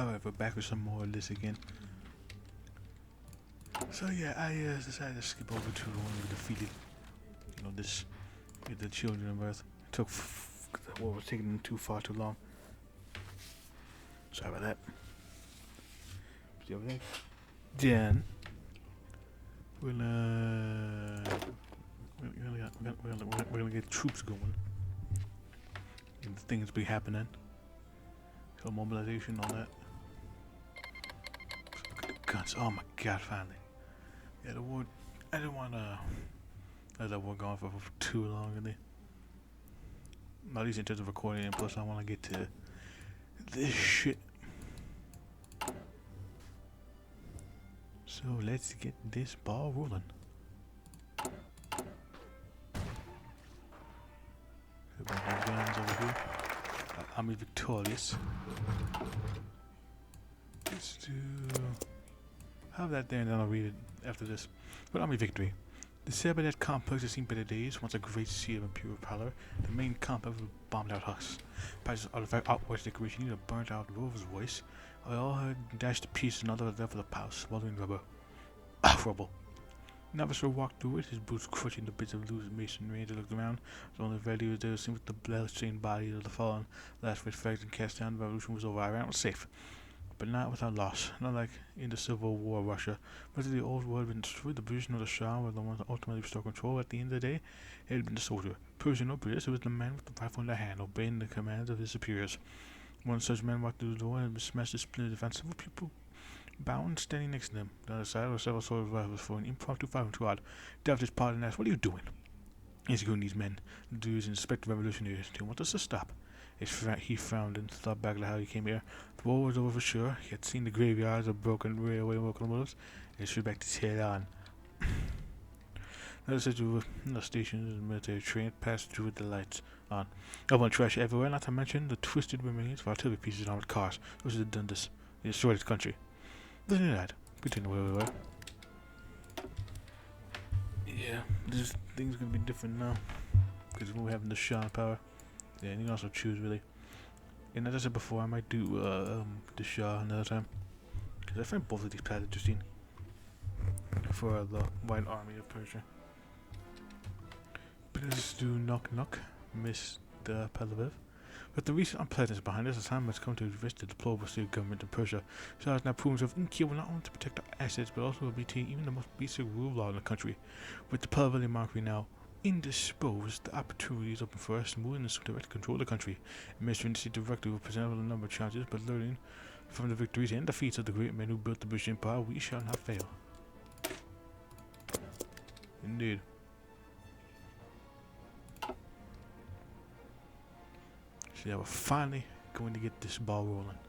Alright, we're back with some more of this again. So yeah, I decided to skip over to when we defeated, this, get the children of Earth. It took, what was taking them too long. Sorry about that. See over there? Then, we're gonna get troops going. And things be happening. So mobilization, all that. Look at the guns. Oh my god, finally. Yeah, the war. I didn't want to let that war go on for too long, really. Not least in terms of recording, and plus I want to get to this shit. So let's get this ball rolling. A bunch of guns over here. Army victorious. Let's do. Have that there, and then I'll read it after this. But Army victory. The Cybernet complex has seen better days. Once a great sea of imperial power, the main complex was bombed out husk. Patches artifact outwards decoration, either burnt out Rover's voice, or all had dashed to pieces and other left of the palace, smothering rubber. Rubble. Navisor walked through it, his boots crushing the bits of loose masonry, and looked around. The only value was there seen with the blood-stained bodies of the fallen. Last with fact and cast down, the revolution was over. Iran was safe, but not without loss. Not like in the Civil War of Russia. Much of the old world had been destroyed. The British nor the Shah were the ones that ultimately restored control. At the end of the day, it had been the soldier. Persian or British, it was the man with the rifle in their hand, obeying the commands of his superiors. One such man walked through the door and smashed the splintered defense. Several people bound standing next to them. The other side were several soldiers' rifles for an impromptu firing squad. Delved his part and asked, "What are you doing?" Executing these men. The dudes inspect revolutionaries. Do you want us to stop? He frowned and thought back to how he came here. The war was over for sure. He had seen the graveyards of broken railway locomotives and stood back to tear on. Another said to the stations and military train passed through with the lights on. Everyone trash everywhere, not to mention the twisted remains of artillery pieces and armored cars. Those had done this. They destroyed the country. Listen to that. Continue where we were. Yeah, this thing's gonna be different now. Because we're having the Shah power. Yeah, and you can also choose, really. And as I said before, I might do the Shah another time. Because I find both of these paths interesting. For the White Army of Persia. But let's do Knock Knock, Mr. Pelaviv. With the recent unpleasantness behind us, the time has come to invest the deplorable state of government in Persia. Shah has now proven himself incapable not only to protect our assets, but also to maintain even the most basic rule of law in the country. With the Pelaviv monarchy now indisposed, the opportunities open for us to move in to direct control of the country. Administering the state directly will present a number of challenges, but learning from the victories and defeats of the great men who built the British Empire, we shall not fail. Indeed. So yeah, we're finally going to get this ball rolling.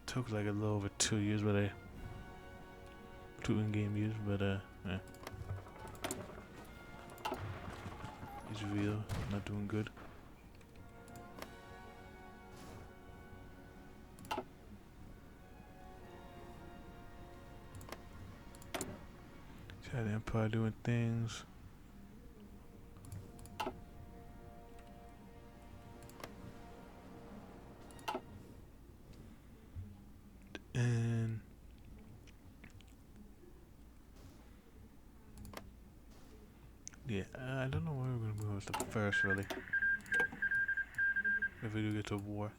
Took like a little over 2 years, but 2 in-game years, but yeah. Israel not doing good. Chad Empire doing things. And yeah, I don't know where we're gonna move with the first, really. If we do get to war.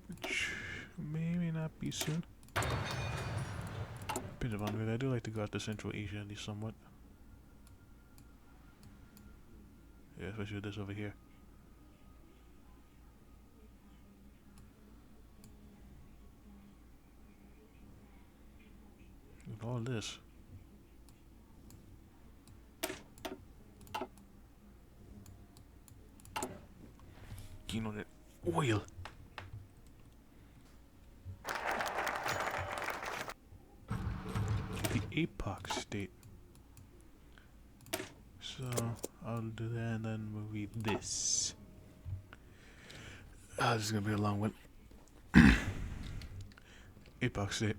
Which maybe not be soon. Depends upon it. I do like to go out to Central Asia at least somewhat. Yeah, especially with this over here. With all this. You know that oil. The APOC state. So I'll do that and then we'll read this. This is gonna be a long one. APOC state.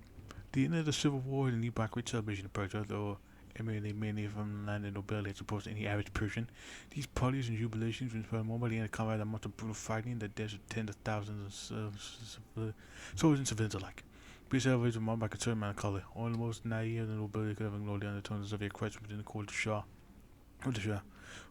The end of the Civil War and the Epoch great celebration of Persia, though emanating mainly from landed nobility as opposed to any average Persian. These parties and jubilations were inspired more by the end of combat than much of brutal fighting, the deaths of tens of thousands of soldiers and civilians alike. These celebrations were marked by concern and melancholy. Only the most naive of the nobility could have ignored the undertones of Soviet crisis within the court of the Shah.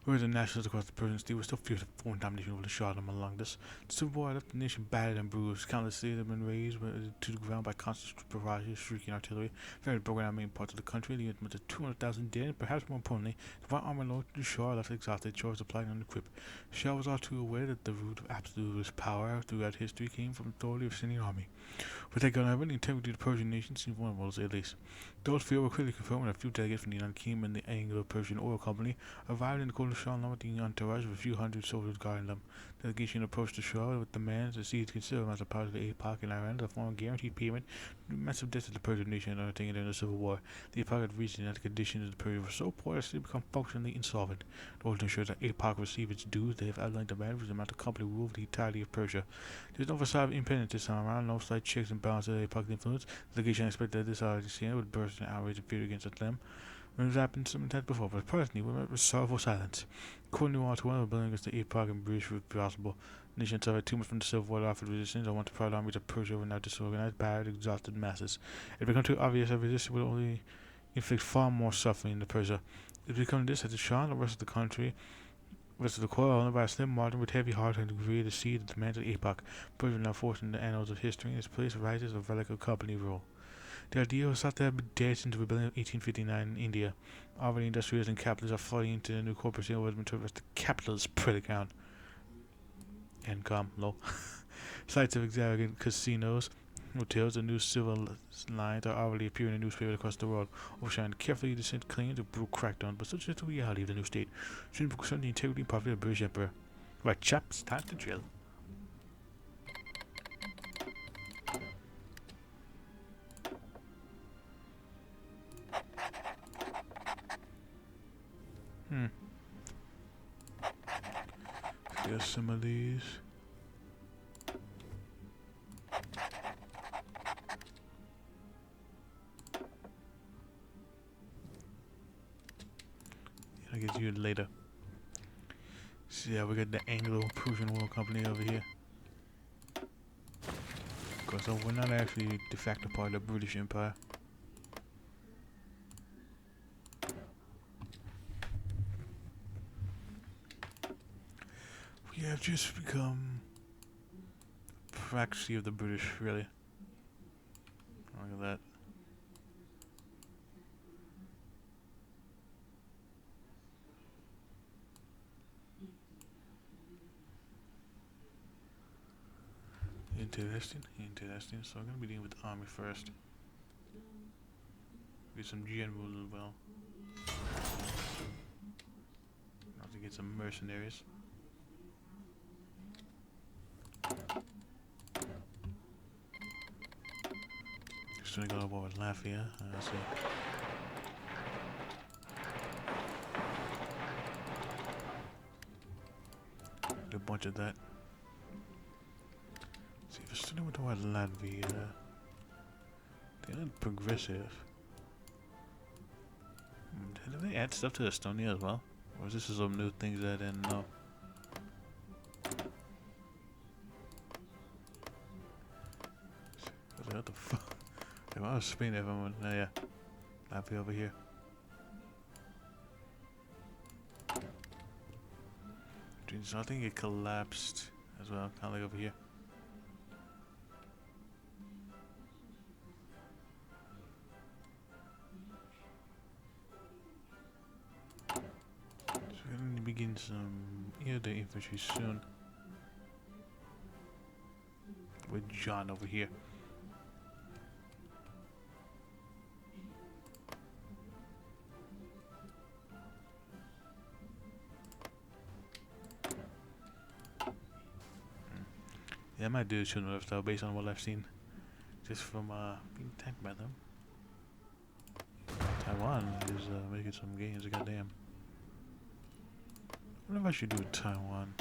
Whereas the nationalists across the Persian state were still fierce of foreign domination over the Shah among this. The civil war left the nation battered and bruised. Countless cities had been razed to the ground by constant barrages, shrieking artillery, very broken out main parts of the country, leaving as much as 200,000 dead, and perhaps more importantly, the white army lord the Shah left exhausted, chores supplied and unequipped. The Shah was all too aware that the root of absolute power throughout history came from the authority of sending an army. With that gun over, the integrity of the Persian nation seemed vulnerable, to say the least. Those fears were quickly confirmed when a few delegates from the United Kingdom and the Anglo-Persian Oil Company arrived in the court of Shah along with the entourage of a few hundred soldiers guarding them. The delegation approached the Shah with demands that seized considerable amounts of power to the APOC in Iran as a form of guaranteed payment to massive debts to the Persian nation and undertaken during the civil war. The APOC had reached the conditions of the Persia were so poor as to become functionally insolvent. In order to ensure that APOC receive its dues, they have outlined demands for the amount of company rule over the entirety of Persia. There is no facade of independence this time around, no slight checks and balances of APOC influence. The delegation expected that this RDCN would burst in outrage and fury against them. When it happened sometimes before, but personally, we met with sorrowful silence. According to all to one, rebelling against the APOC and British was possible. The nation suffered too much from the civil war to offer resistance. I want the proud armies of Persia were now disorganized, battered, exhausted masses. It became too obvious that resistance would only inflict far more suffering in Persia. It became this that the Shah and the rest of the country, rest of the court, only by a slim margin with heavy heart and agreed to cede the demands of the APOC. Persia now forced in the annals of history, in its place rises a relic of company rule. The idea was thought to have been dead since the rebellion of 1859 in India. Already industrialists and capitalists are flooding into the new corporation was to arrest the capitalist playground. Income low. Sites of extravagant casinos, hotels, and new civil lines are already appearing in newspapers across the world, overshadowing carefully distant claims of brutal crackdowns, but such is the reality of the new state. Soon concern the integrity and profit of the British Emperor. Right, chaps, time to drill. Here's some of these. I'll get to you later. So yeah, we got the Anglo-Persian Oil Company over here. Because we're not actually de facto part of the British Empire. We have just become proxy of the British, really. Look at that. Interesting. So I'm gonna be dealing with the army first. Get some generals as well. Have to get some mercenaries. Just gonna go to war with Latvia. Let's see. Do a bunch of that. See, if it's with the word Latvia, they're not progressive. Did they add stuff to Estonia as well? Or is this some new things that I didn't know? What the fuck? If I was Spain, everyone. Oh yeah. Latvia over here. So I think it collapsed as well, kind of like over here. Begin some the infantry soon with John over here. Yeah, I might do it soon enough though, based on what I've seen, just from being tanked by them. Taiwan is making some gains, goddamn. I wonder if I should do Taiwan.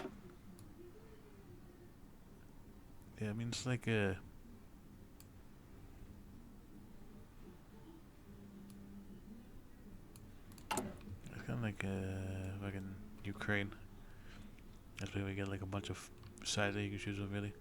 Yeah, I mean, it's like a... Sound like fucking Ukraine. That's where we get like a bunch of sides that you can choose from, really.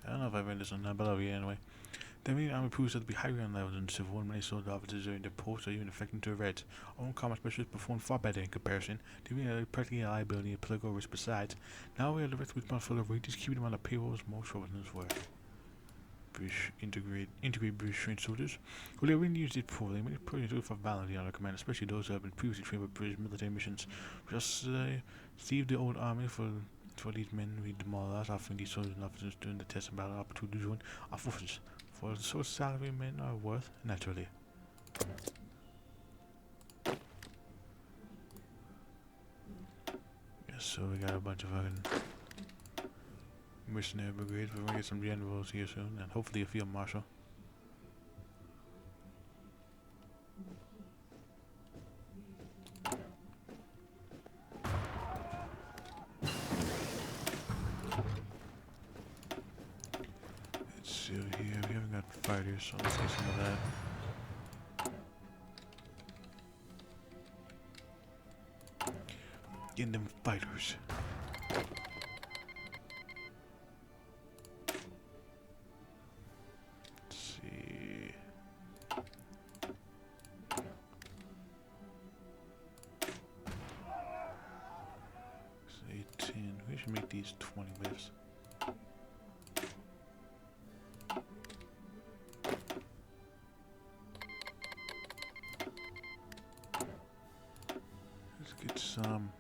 I don't know if I read this or not, but I'll read it anyway. The main army proves that to be higher on levels in Civil War. Many soldier officers are in their posts or even affecting to Reds. Our own combat specialists perform far better in comparison. They are practically a liability and political risk besides. Now we are directly responsible for wages, keeping them on the payrolls more shortens work. British integrate British trained soldiers. Well, they really used it poorly. Many Persians do it for valiantly on our command, especially those who have been previously trained by British military missions. Just leave the old army for these men we demolish, offering these soldiers and officers during the test and battle opportunity to join our forces. For the sort of salary men are worth, naturally. Yes, so we got a bunch of fucking mercenary brigades. We're gonna get some generals here soon, and hopefully a field marshal. Let's see over here. We haven't got fighters, so let's get some of that. Getting them fighters. We should make these 20 lifts. Let's get some.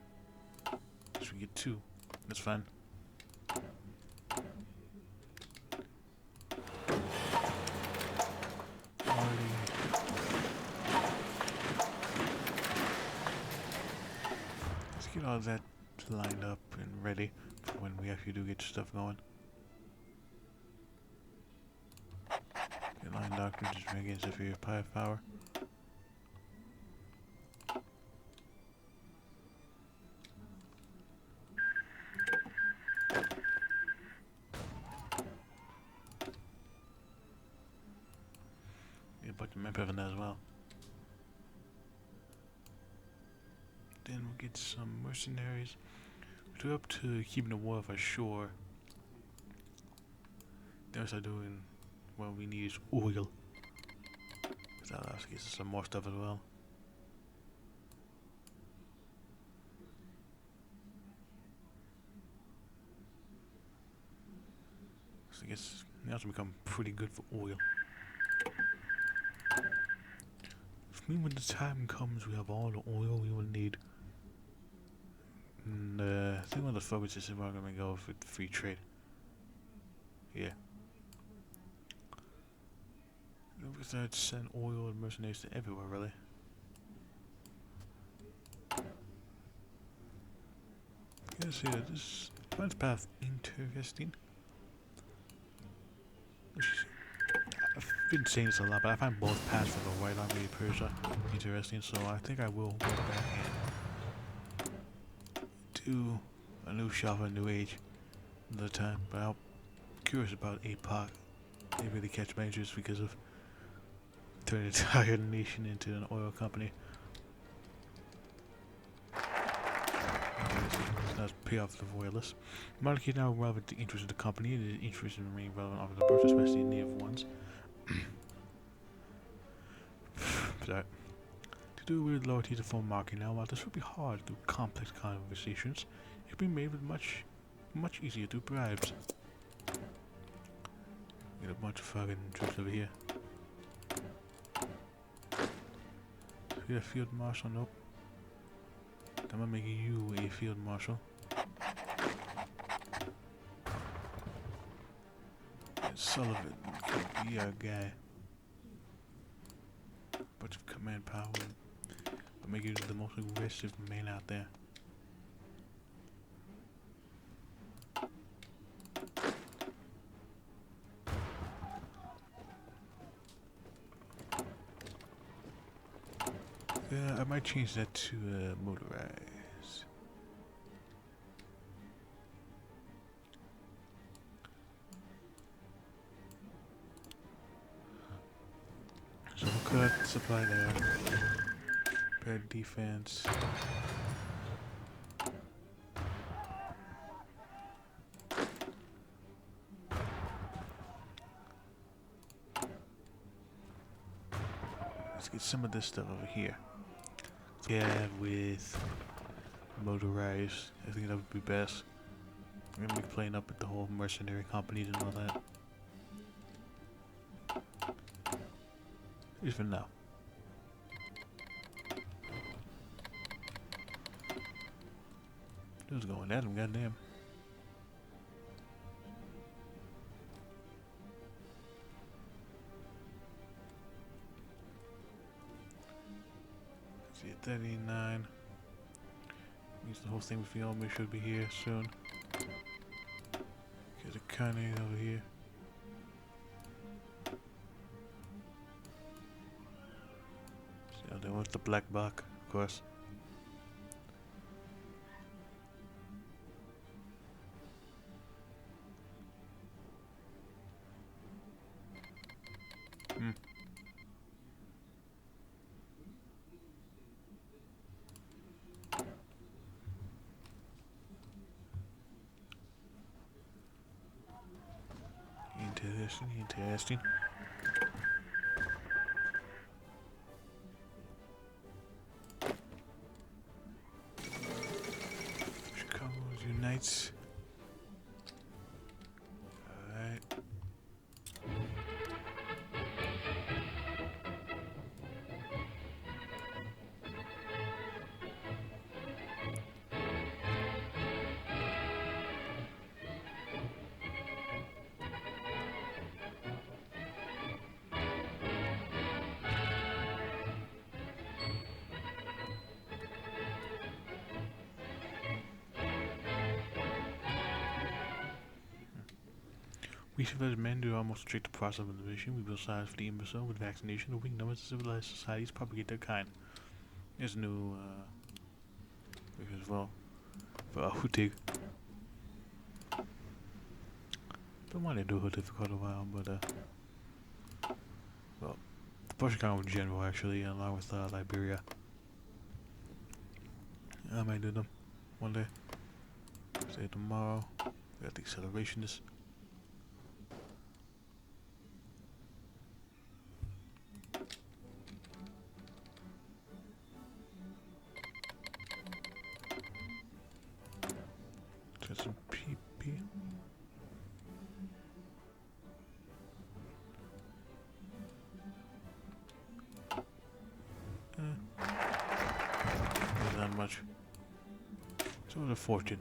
Should we get 2? That's fine. Let's get all that lined up and ready for when we actually do get stuff going. Get line doctor, just bring in superior firepower. Get a bunch of manpower in that as well. Then we'll get some mercenaries. We're up to keeping the war for shore. Then we start doing what we need is oil. That allows us to get some more stuff as well. So I guess now it's become pretty good for oil. When the time comes, we have all the oil we will need. And I think one of the focuses is we're going to go for free trade. Yeah. We start to send oil and mercenaries to everywhere, really. Let's see, this finds path interesting. I've been saying this a lot, but I find both paths for the White Army and Persia interesting, so I think I will go back and do a new shelf, a new age another time. But I'm curious about APOC. They really catch my interest because of turning the entire nation into an oil company. So that's pay off the royalists. Monarchy is now relevant to the interest of the company. It is interested in remaining relevant of the birth, especially native ones. Sorry. To do with loyalty to foreign market now, while this would be hard through complex conversations, it can be made with much easier through bribes. Get a bunch of fucking troops over here. Get a field marshal, nope. I'm gonna make you a field marshal. And Sullivan could be our guy. Bunch of command power. But make you the most aggressive man out there. might change that to motorized. So we'll cut supply there. Bad defense. Let's get some of this stuff over here. Yeah, with motorized, I think that would be best. We're gonna be playing up with the whole mercenary companies and all that. At least for now. Who's going at him, goddamn. See, 39. Means the whole thing with the army should be here soon. Get a cunning over here. So they want the black buck, of course. Interesting. Chicago unites. Alright. We civilized men do almost strict the process of elimination. We build size for the imbecile with vaccination. The weak numbers of civilized societies propagate their kind. There's a new as well for Hutig. Been wanting to do Hutig for quite a while, but well, the Persian Congo in general actually, along with Liberia. I might do them one day. Say tomorrow. We got the accelerationist. Some PP. Not much. So the fortune.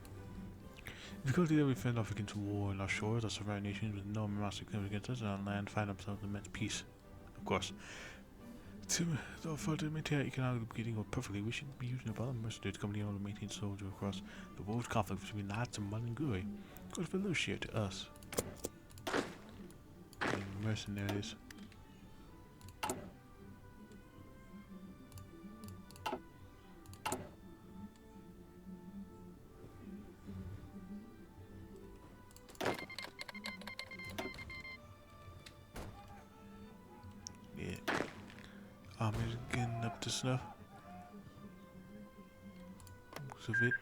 Difficulty that we fend off against war in our shores, our surrounding nations with no massive against us, and our land find themselves in immense peace. Of course. To maintain our economic beginning or perfectly, we should be using a other mercenaries company in order to maintain soldiers across the world conflict between Nats and Malingui. Of course, for little share to us. And mercenaries. Army's getting up to snuff. Looks of it.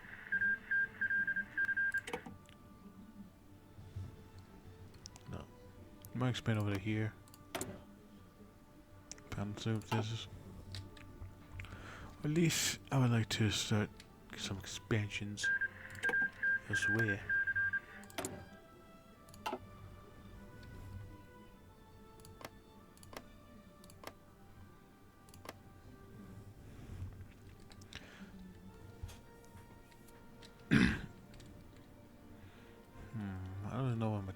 No. I might expand over to here. Pound services. At least I would like to start some expansions elsewhere. I don't know what my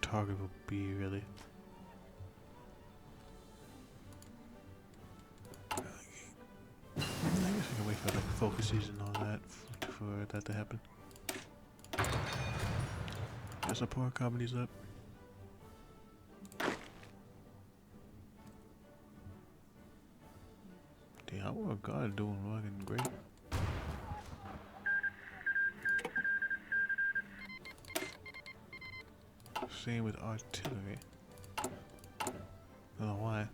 target will be really. I guess I can wait for like focuses and all that for that to happen. Guess our power company's up. Damn. Our guard doing fucking great. Same with artillery. Don't know why.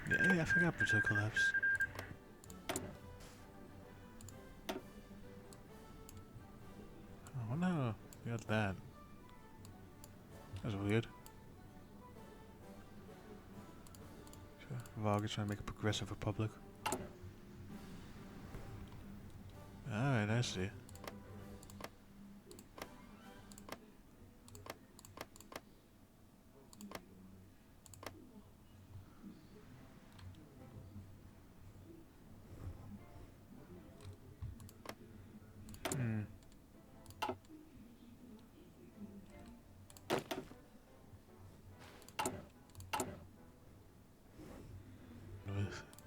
Yeah, I forgot Brazil collapsed. Oh no, we got that. That's weird. Sure. Vargas trying to make a progressive republic. Alright, I see.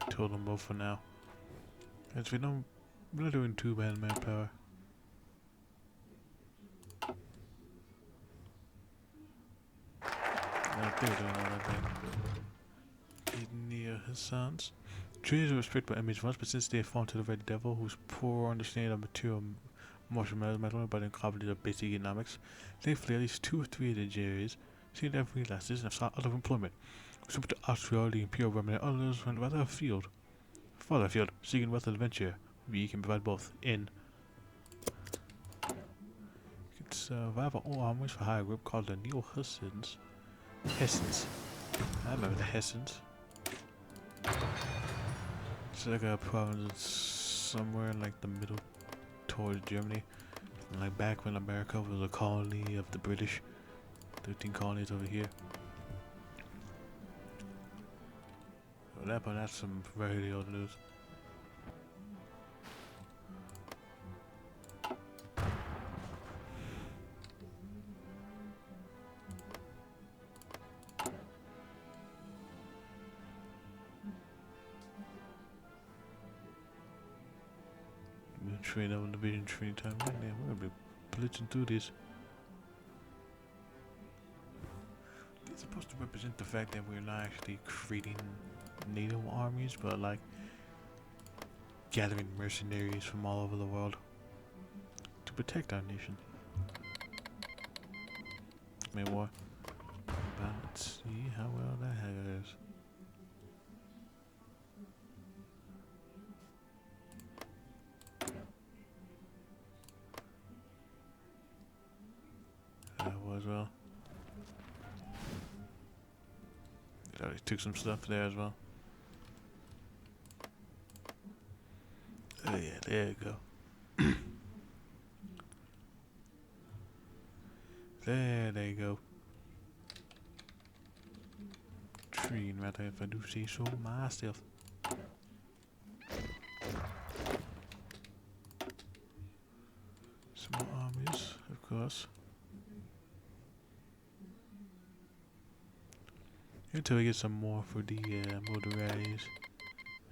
Told them both for now. As we're not doing too bad in manpower. They're doing all that bad. Getting near his sons. Trees are restricted by image once, but since they fall to the Red Devil, whose poor understanding of material martial metal but incompetent of basic economics, thankfully at least 2 or 3 of the Jerrys seem to have realized this and have sought out of employment. Some to Austria, the Imperial Remnant, others went rather afield. Farther afield, seeking wealth and adventure. We can provide both. In. You can survive our own armies for hire group called the Neo-Hessens. Hessens. I remember the Hessens. It's like a province somewhere in like the middle towards Germany. And like back when America was a colony of the British. 13 colonies over here. So that's some very old news. Train up on division training time right now. We're gonna be blitzing through this. It's supposed to represent the fact that we're not actually creating native armies, but like gathering mercenaries from all over the world to protect our nation. Maybe more. But let's see how well that has. As well. It already took some stuff there as well. Oh yeah, there you go. There they go. Tree rather, if I do say so myself. Some more armies, of course. Until we get some more for the motorized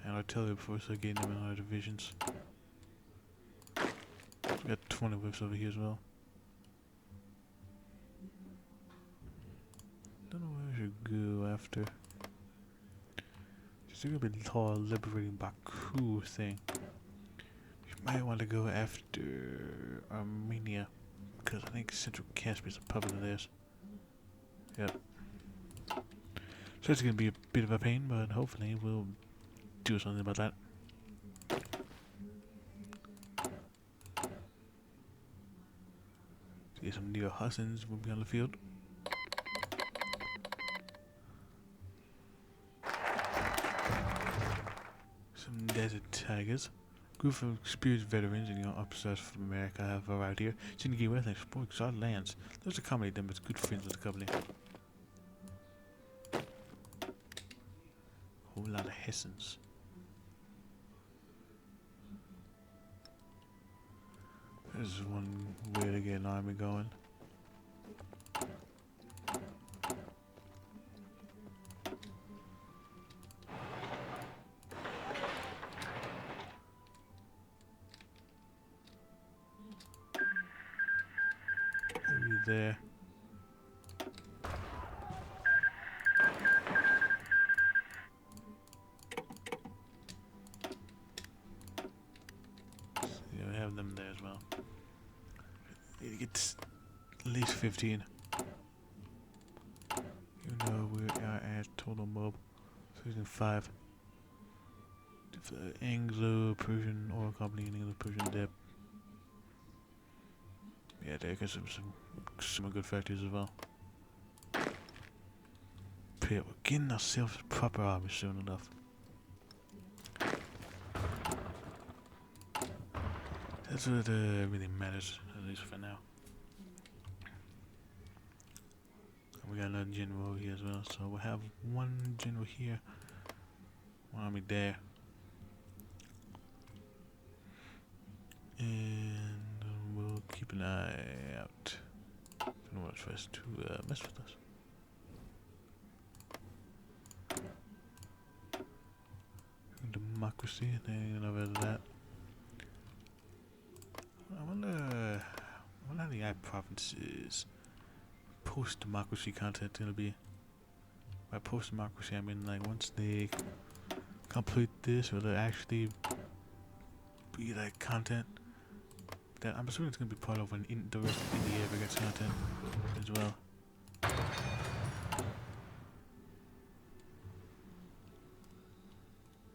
and artillery before we start getting them in our divisions. We got 20 whips over here as well. Don't know where I should go after. Just gonna be the whole liberating Baku thing. You might want to go after Armenia, because I think Central Caspia is a puppet of theirs. Yep. So it's going to be a bit of a pain, but hopefully we'll do something about that. See some Neo-Hessens will be on the field. Some Desert Tigers. Group of experienced veterans and young officers from America have arrived here, seeking to gain wealth and explore exotic lands. Let's accommodate them as good friends of the company. Whole lot of Hessens. There's one way to get an army going. there. Yeah, we have them there as well. Need to get at least 15. Even though we are at total mob, so using 5. Anglo-Persian oil company and Anglo-Persian dip. Yeah, there are some good factories as well. But yeah, we're getting ourselves a proper army soon enough. That's what really matters, at least for now. And we got another general here as well, so we'll have one general here, one army there. And we'll keep an eye out. No one tries to mess with us. Democracy, they ain't gonna know that. I wonder how the eye provinces post-democracy content gonna be. By post-democracy, I mean like once they complete this, will there actually be like content that I'm assuming it's gonna be part of when the rest of India ever gets content as well.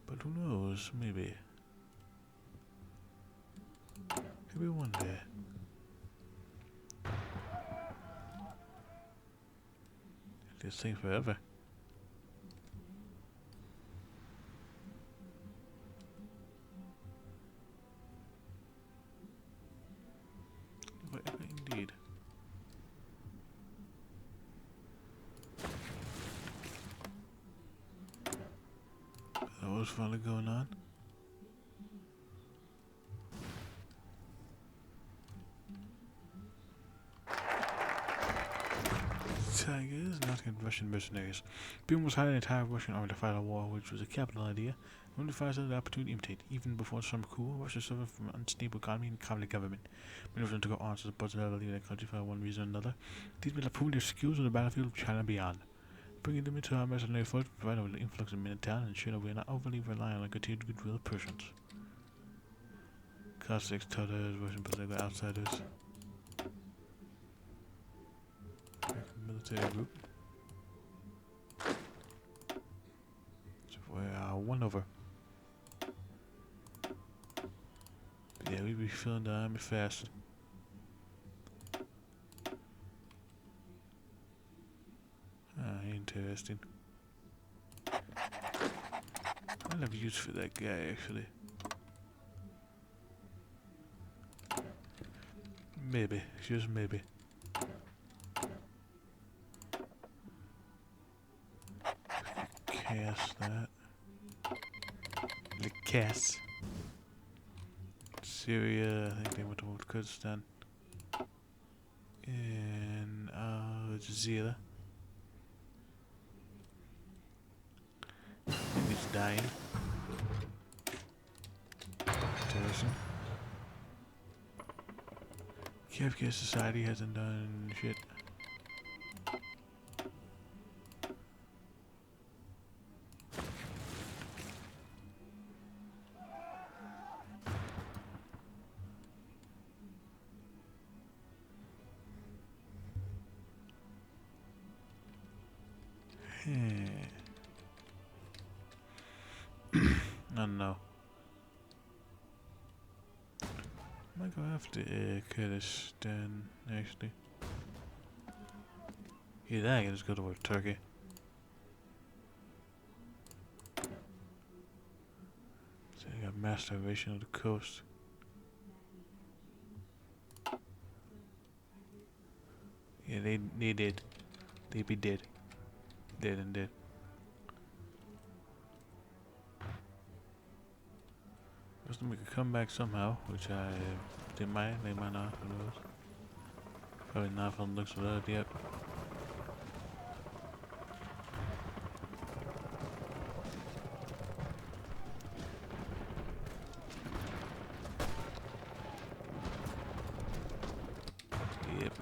But who knows? Maybe. Maybe one day. This thing forever. Forever indeed. That was finally going on. Tigers, not against Russian mercenaries. Beam was hired an entire Russian army to fight a war, which was a capital idea. When the fires had the opportunity to imitate. Even before the summer cool, Russia suffered from an unstable economy and communist government. Many of them took up arms as opposed to leaving their country for one reason or another. These men have proven their skills on the battlefield of China and beyond. Bringing them into our mercenary force, providing with an influx of men in town, and ensuring that we are not overly reliant on the continued goodwill of Persians. Cossacks, Tatars, Russian political outsiders. Military group. So we are 1 over. But yeah, we be filling the army fast. Interesting. I'll have use for that guy actually. Maybe, just maybe. Cast that. The cast. Syria, I think they went to Kurdistan. And Jazeera. He's dying. Terrorism. KFK society hasn't done shit. I don't know. Might go after Kurdistan actually. Either that, I can just go towards Turkey. So I got mass starvation of the coast. Yeah, they did. They be dead. Dead and dead. We could come back somehow, which they might not, who knows. Probably not from the looks of that yet. Yep,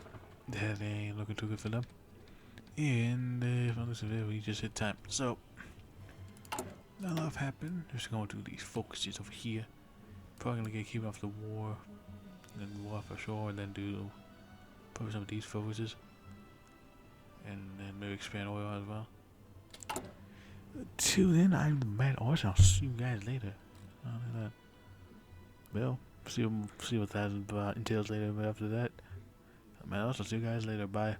that ain't looking too good for them. And if I'm listening to it, we just hit time. So, not a lot happened. Just going to do these focuses over here. Probably gonna get keep off the war, and then war for sure, and then do probably some of these focuses, and then maybe expand oil as well. Till then, I'm the Mad Arse. I'll see you guys later. Well, see what that entails later. But after that, Mad Arse. I'll see you guys later. Bye.